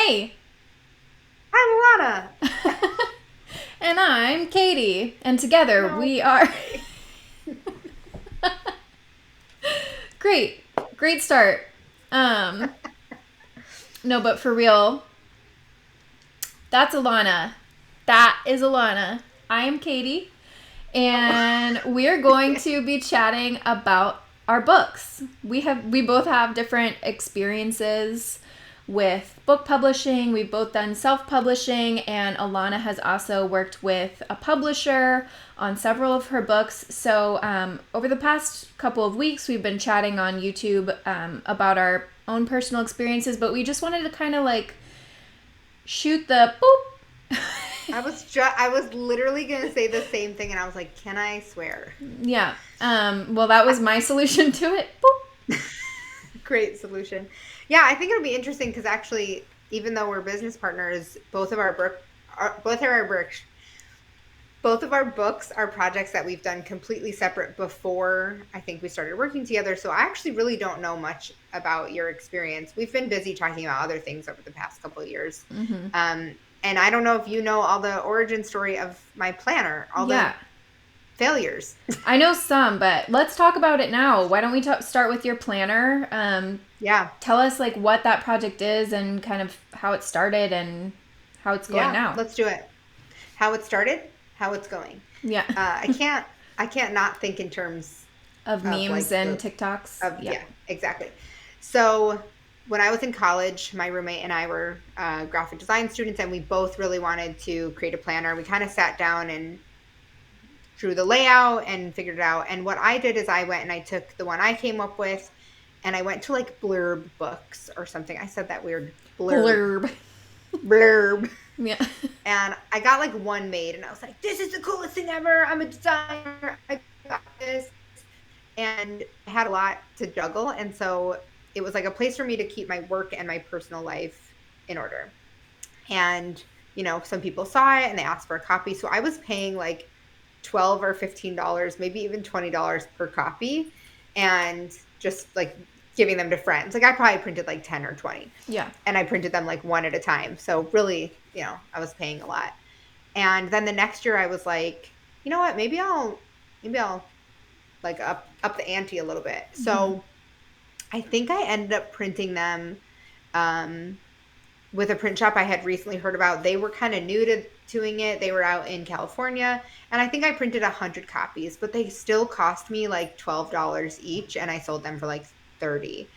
Hey! I'm Ilana. And I'm Katie. And together No we are. way. Great. Great start. Um, no, but for real, that's Ilana. That is Ilana. I am Katie. Oh, And we're going to be chatting about our books. We both have different experiences with book publishing. We've both done self-publishing, and Alana has also worked with a publisher on several of her books. So over the past couple of weeks, we've been chatting on YouTube about our own personal experiences, but we just wanted to kind of like shoot the boop. I was literally gonna say the same thing, and I was like, "Can I swear?" Yeah. Well, that was my solution to it. Boop. Great solution. Yeah, I think it'll be interesting because actually, even though we're business partners, both of our books are projects that we've done completely separate before I think we started working together. So I actually really don't know much about your experience. We've been busy talking about other things over the past couple of years. Mm-hmm. And I don't know if you know all the origin story of my planner, all the Yeah. failures. I know some, but let's talk about it now. Why don't we start with your planner? Yeah. Tell us like what that project is and kind of how it started and how it's going Yeah. now. Let's do it. How it started, how it's going. Yeah. Uh, I can't I can't not think in terms Of of memes like and the TikToks. of Yeah. yeah, exactly. So when I was in college, my roommate and I were graphic design students, and we both really wanted to create a planner. We kind of sat down and drew the layout and figured it out. And what I did is I went and I took the one I came up with, and I went to like Blurb Books or something. I said that weird blurb, Blurb. blurb. Yeah. And I got like one made, and I was like, this is the coolest thing ever. I'm a designer. I got this. And I had a lot to juggle. And so it was like a place for me to keep my work and my personal life in order. And, some people saw it and they asked for a copy. So I was paying like 12 or $15, maybe even $20 per copy, and just like giving them to friends. Like I probably printed like 10 or 20, Yeah. and I printed them like one at a time. So really, I was paying a lot. And then the next year I was like, you know what, maybe I'll like up the ante a little bit. Mm-hmm. So I think I ended up printing them um, with a print shop I had recently heard about. They were kind of new to doing it. They were out in California, and I think I printed 100 copies, but they still cost me like $12 each, and I sold them for like 30.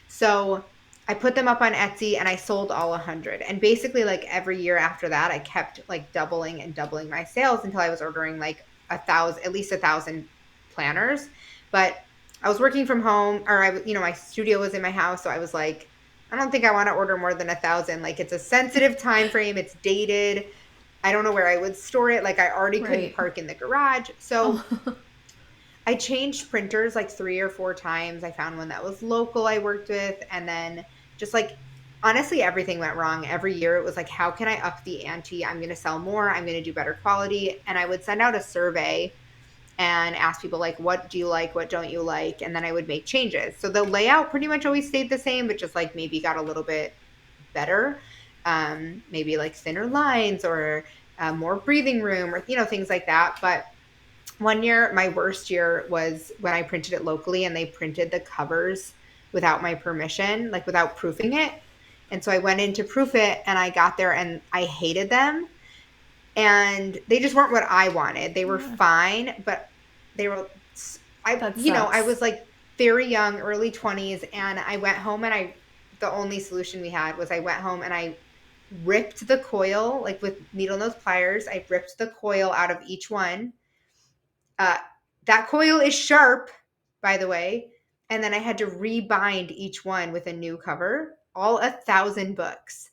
So I put them up on Etsy and I sold all 100. And basically like every year after that, I kept like doubling and doubling my sales until I was ordering like at least 1,000 planners. But I was working from home, or my studio was in my house. So I was like, I don't think I want to order more than 1,000. Like it's a sensitive time frame. It's dated. I don't know where I would store it. Like I already couldn't Right. park in the garage. So Oh. I changed printers like 3 or 4 times. I found one that was local I worked with. And then just like, honestly, everything went wrong. Every year it was like, how can I up the ante? I'm going to sell more. I'm going to do better quality. And I would send out a survey and ask people like, what do you like? What don't you like? And then I would make changes. So the layout pretty much always stayed the same, but just like maybe got a little bit better. Maybe like thinner lines or more breathing room, or, things like that. But one year, my worst year was when I printed it locally and they printed the covers without my permission, like without proofing it. And so I went in to proof it, and I got there and I hated them, and they just weren't what I wanted. They were Yeah. fine, but they were That I sucks. was like very young, early 20s, and I went home, and the only solution we had was I went home and I ripped the coil like with needle nose pliers. I ripped the coil out of each one. uh, that coil is sharp, by the way. And then I had to rebind each one with a new cover, all 1,000 books.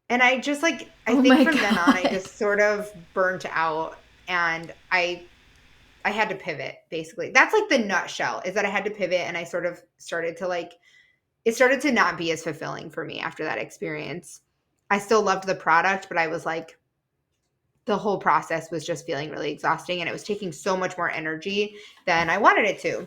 And I just like, I Oh think my from then on, I god. just sort of burnt out, and I had to pivot basically. That's like the nutshell, is that I had to pivot, and I sort of started to like, it started to not be as fulfilling for me after that experience. I still loved the product, but I was like, the whole process was just feeling really exhausting, and it was taking so much more energy than I wanted it to.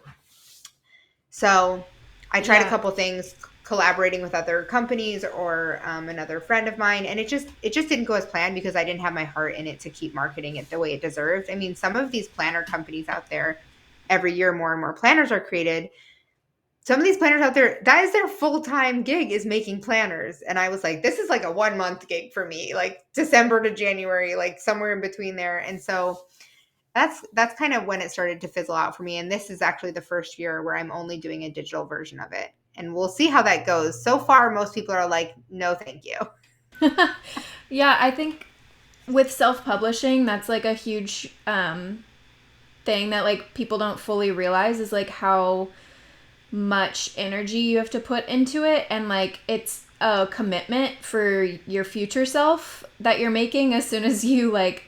So I tried a Yeah. couple things, collaborating with other companies or another friend of mine, and it just didn't go as planned because I didn't have my heart in it to keep marketing it the way it deserved. I mean, some of these planner companies out there, every year more and more planners are created. Some of these planners out there, that is their full-time gig, is making planners. And I was like, this is like a 1 month gig for me, like December to January, like somewhere in between there. And so that's kind of when it started to fizzle out for me. And this is actually the first year where I'm only doing a digital version of it. And we'll see how that goes. So far, most people are like, no, thank you. Yeah, I think with self-publishing, that's like a huge thing that like people don't fully realize is like how much energy you have to put into it, and like it's a commitment for your future self that you're making as soon as you like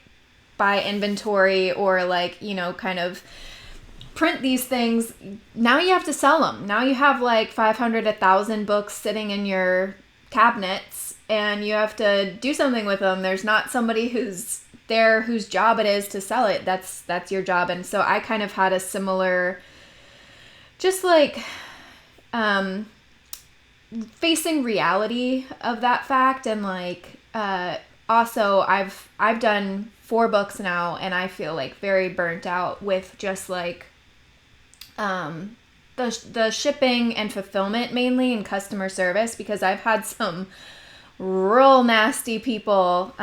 buy inventory or like, you know, kind of print these things. Now you have to sell them. Now you have like 500, 1,000 books sitting in your cabinets and you have to do something with them. There's not somebody who's there whose job it is to sell it. That's your job. And so I kind of had a similar, just like facing reality of that fact. And like also I've done 4 books now, and I feel like very burnt out with just like the shipping and fulfillment mainly, and customer service, because I've had some real nasty people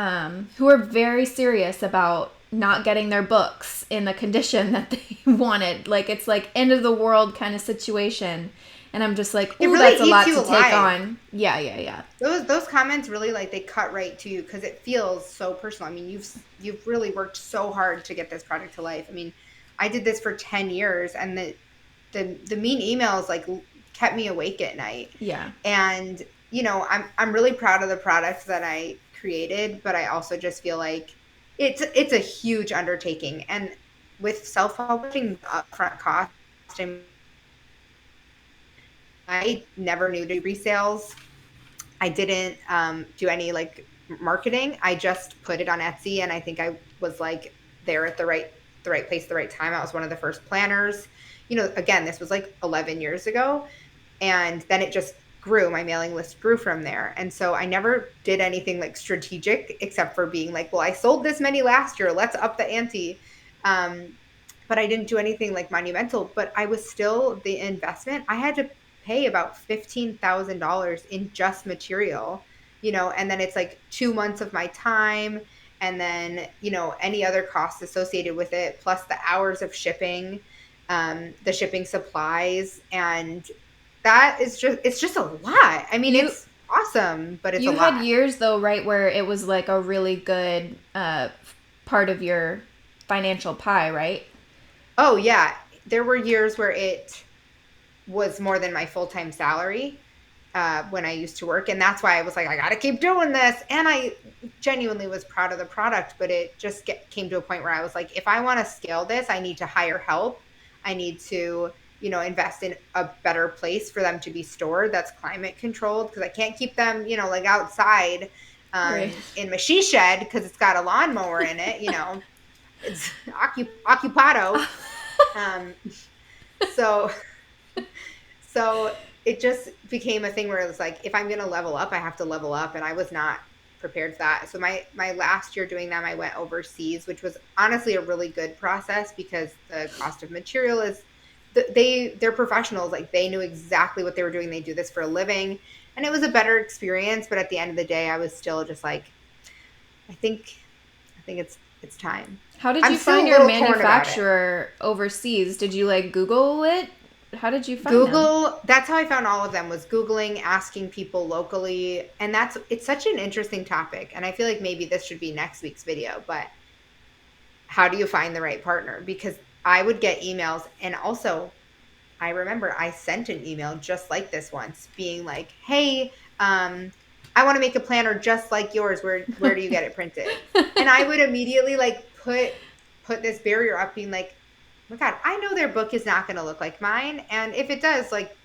who are very serious about not getting their books in the condition that they wanted. Like it's like end of the world kind of situation. And I'm just like, ooh, really that's a lot to alive. take on. Yeah. Those comments really, like, they cut right to you because it feels so personal. I mean, you've really worked so hard to get this project to life. I mean, I did this for 10 years, and the mean emails like kept me awake at night. Yeah. And you know, I'm really proud of the product that I created, but I also just feel like it's a huge undertaking. And with self-publishing, upfront cost, I never knew to do resales. I didn't do any like marketing. I just put it on Etsy, and I think I was like there at the right place, the right time. I was one of the first planners. You know, again, this was like 11 years ago, and then it just grew. My mailing list grew from there. And so I never did anything like strategic except for being like, well, I sold this many last year, let's up the ante. But I didn't do anything like monumental. But I was still, the investment, I had to pay about $15,000 in just material, you know, and then it's like 2 months of my time, and then, you know, any other costs associated with it, plus the hours of shipping, the shipping supplies. And that is just, it's just a lot. I mean, it's awesome, but it's a lot. You had years though, right, where it was like a really good part of your financial pie, right? Oh yeah. There were years where it was more than my full-time salary when I used to work. And that's why I was like, I got to keep doing this. And I genuinely was proud of the product, but it just came to a point where I was like, if I want to scale this, I need to hire help. I need to, you know, invest in a better place for them to be stored that's climate controlled, because I can't keep them, you know, like outside Right. in my she shed because it's got a lawnmower in it, you know, it's occupado. So it just became a thing where it was like, if I'm going to level up, I have to level up. And I was not prepared for that. So my last year doing them, I went overseas, which was honestly a really good process because the cost of material is, they're professionals. Like they knew exactly what they were doing. They do this for a living, and it was a better experience. But at the end of the day, I was still just like, I think it's time. How did you find your manufacturer overseas? Did you like Google it? How did you find Google them? That's how I found all of them, was Googling, asking people locally. And it's such an interesting topic, and I feel like maybe this should be next week's video. But how do you find the right partner? Because I would get emails, and also I remember I sent an email just like this once, being like, hey, I want to make a planner just like yours. Where do you get it printed? And I would immediately like put this barrier up, being like, oh my God, I know their book is not going to look like mine. And if it does, like,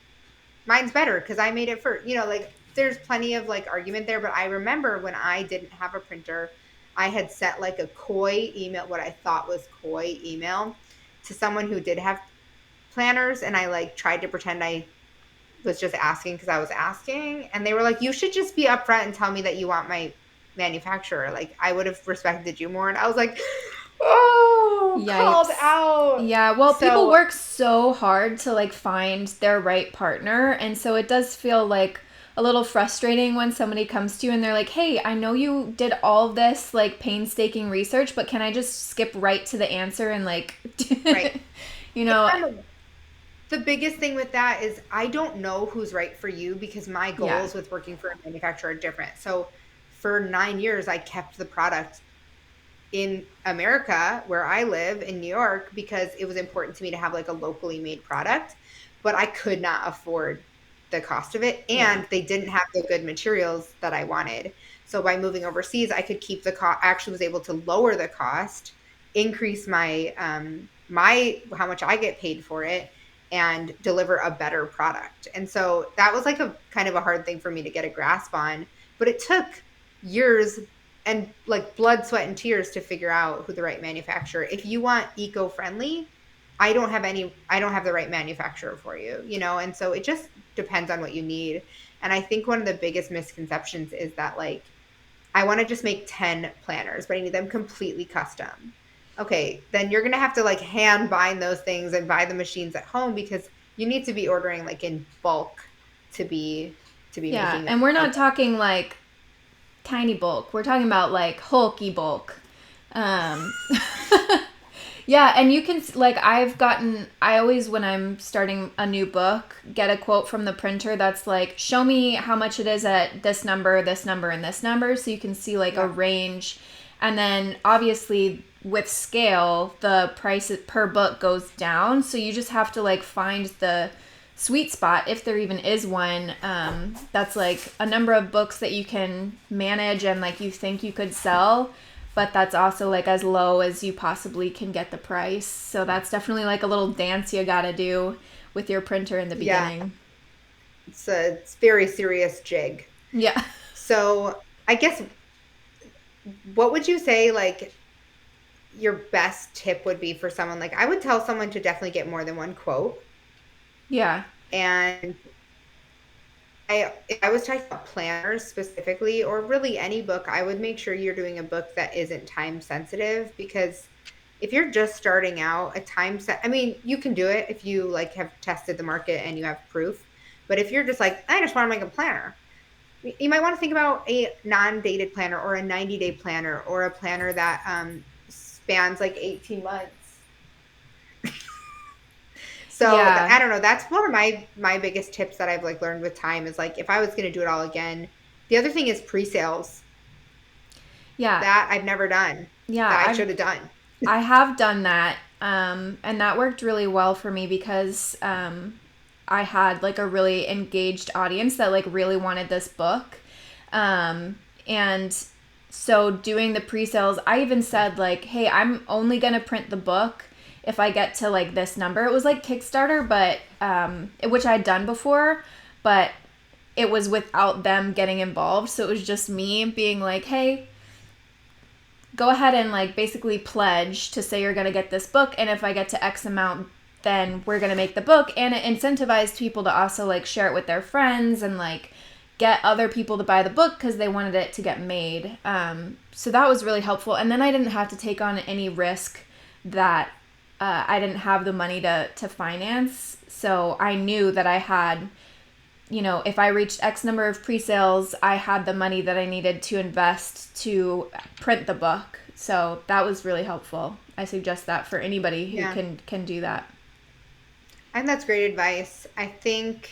mine's better because I made it first. You know, like there's plenty of like argument there. But I remember when I didn't have a printer, I had sent like a coy email, what I thought was coy email, to someone who did have planners. And I like tried to pretend I was just asking because I was asking. And they were like, you should just be upfront and tell me that you want my manufacturer. Like, I would have respected you more. And I was like, oh, called Yikes. out. Yeah, well, people So, work so hard to like find their right partner, and so it does feel like a little frustrating when somebody comes to you and they're like, "Hey, I know you did all this like painstaking research, but can I just skip right to the answer and like right. you know, And the biggest thing with that is I don't know who's right for you because my yeah. goals with working for a manufacturer are different. So for 9 years, I kept the product in America where I live in New York because it was important to me to have like a locally made product, but I could not afford the cost of it Yeah. and they didn't have the good materials that I wanted. So by moving overseas, I could keep the cost. I actually was able to lower the cost, increase my how much I get paid for it and deliver a better product. And so that was like a kind of a hard thing for me to get a grasp on, but it took years and like blood, sweat, and tears to figure out who the right manufacturer. If you want eco-friendly, I don't have the right manufacturer for you, you know? And so it just depends on what you need. And I think one of the biggest misconceptions is that like, I want to just make 10 planners, but I need them completely custom. Okay, then you're going to have to like hand bind those things and buy the machines at home because you need to be ordering like in bulk to be Yeah, making and we're a not talking like tiny bulk. We're talking about like hulky bulk. Um Yeah, and you can like I always when I'm starting a new book, get a quote from the printer that's like show me how much it is at this number, and this number so you can see like a yeah. range. And then obviously with scale, the price per book goes down, so you just have to like find the sweet spot if there even is one, that's like a number of books that you can manage and like you think you could sell, but that's also like as low as you possibly can get the price. So that's definitely like a little dance you gotta do with your printer in the Yeah, beginning. it's very serious jig. Yeah. So, I guess what would you say like your best tip would be for someone like I would tell someone to definitely get more than one quote. Yeah. And if I was talking about planners specifically, or really any book, I would make sure you're doing a book that isn't time sensitive because if you're just starting out, I mean, you can do it if you like have tested the market and you have proof. But if you're just like, I just want to make a planner, you might want to think about a non-dated planner or a 90-day planner or a planner that spans like 18 months. So Yeah. I don't know. That's one of my biggest tips that I've like learned with time is like if I was going to do it all again. The other thing is pre-sales Yeah. that I've never done Yeah. that I I've should have done. I have done that, and that worked really well for me because I had like a really engaged audience that like really wanted this book, and so doing the pre-sales, I even said like, "Hey, I'm only gonna print the book if I get to like this number." It was like Kickstarter, but which I'd done before, but it was without them getting involved, so it was just me being like, "Hey, go ahead and like basically pledge to say you're going to get this book, and if I get to X amount, then we're going to make the book." And it incentivized people to also like share it with their friends and like get other people to buy the book because they wanted it to get made. So that was really helpful, and then I didn't have to take on any risk that I didn't have the money to finance. So I knew that I had, if I reached X number of pre-sales, I had the money that I needed to invest to print the book. So that was really helpful. I suggest that for anybody who Yeah. can do that. And that's great advice. I think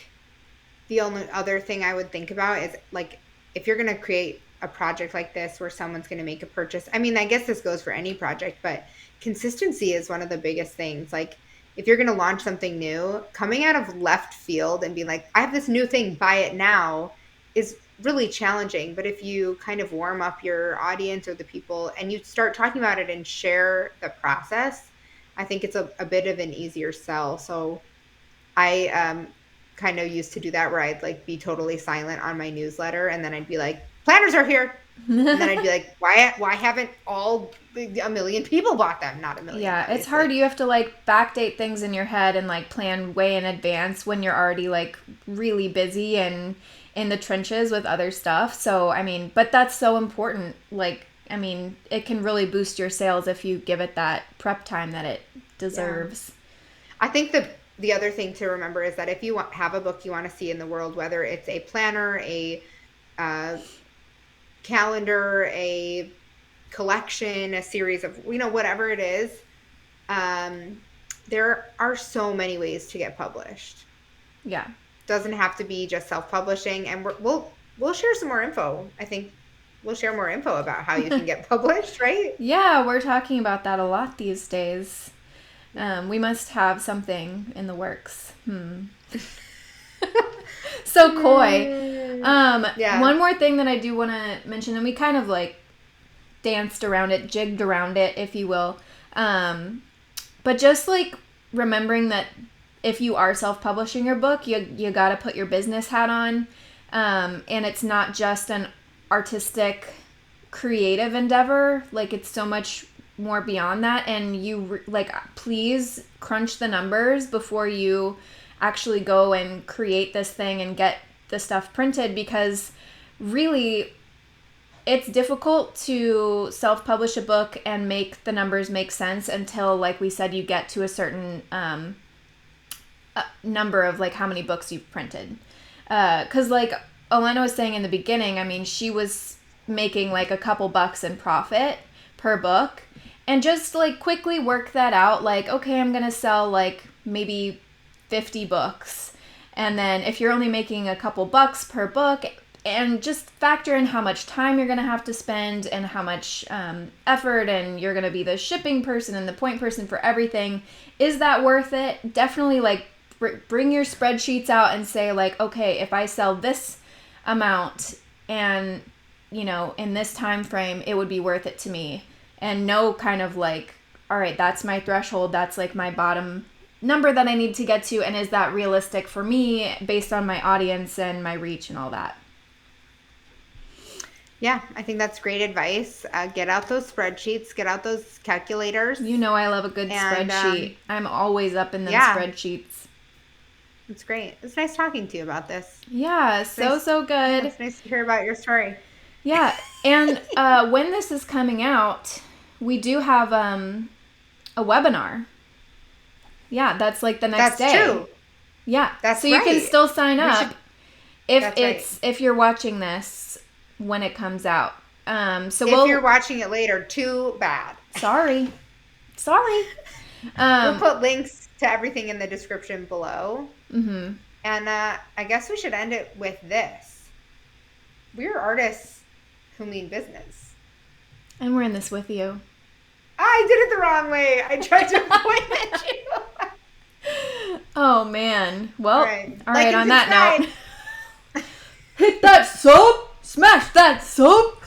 the only other thing I would think about is like if you're going to create a project like this where someone's going to make a purchase. I mean, I guess this goes for any project, but consistency is one of the biggest things. Like if you're going to launch something new, coming out of left field and being like, I have this new thing, buy it now is really challenging. But if you kind of warm up your audience or the people and you start talking about it and share the process, I think it's a bit of an easier sell. So I kind of used to do that where I'd like be totally silent on my newsletter and then I'd be like, planners are here. And then I'd be like, why haven't a million people bought them? Not a million. Yeah, obviously. it's hard. You have to like backdate things in your head and like plan way in advance when you're already like really busy and in the trenches with other stuff. So, I mean, but that's so important. Like, I mean, it can really boost your sales if you give it that prep time that it deserves. I think the other thing to remember is that if you have a book you want to see in the world, whether it's a planner, a calendar, a collection, a series of, whatever it is, there are so many ways to get published. Yeah. Doesn't have to be just self-publishing, and we'll share some more info. I think we'll share more info about how you can get published, right? Yeah, we're talking about that a lot these days. We must have something in the works. So coy. Yeah. One more thing that I do want to mention, and we kind of like danced around it, jigged around it, if you will. But just like remembering that if you are self-publishing your book, you got to put your business hat on. And it's not just an artistic, creative endeavor. Like, it's so much more beyond that. And you, like, please crunch the numbers before you actually go and create this thing and get the stuff printed, because really it's difficult to self-publish a book and make the numbers make sense until, like we said, you get to a certain number of like how many books you've printed. Because like Ilana was saying in the beginning, I mean, she was making like a couple bucks in profit per book, and just like quickly work that out. Like, okay, I'm gonna sell like maybe 50 books, and then if you're only making a couple bucks per book, and just factor in how much time you're gonna have to spend and how much effort, and you're gonna be the shipping person and the point person for everything. Is that worth it? Definitely like bring your spreadsheets out and say like, okay, if I sell this amount and in this time frame, it would be worth it to me. And know kind of like, all right, that's my threshold, that's like my bottom number that I need to get to, and is that realistic for me based on my audience and my reach and all that. Yeah, I think that's great advice. Get out those spreadsheets, get out those calculators. I love a good spreadsheet. I'm always up in them spreadsheets. It's great. It's nice talking to you about this. Yeah, so good. It's nice to hear about your story. Yeah, and when this is coming out, we do have a webinar. Yeah, that's like the next day. That's true. Yeah, that's so you can still sign up if you're watching this when it comes out. So if you're watching it later, too bad. Sorry. We'll put links to everything in the description below. Mm-hmm. And I guess we should end it with this. We're artists who mean business. And we're in this with you. I did it the wrong way. I tried to point at you. Oh, man. Well, all right, on that note. Hit Hit that sub! Smash that sub!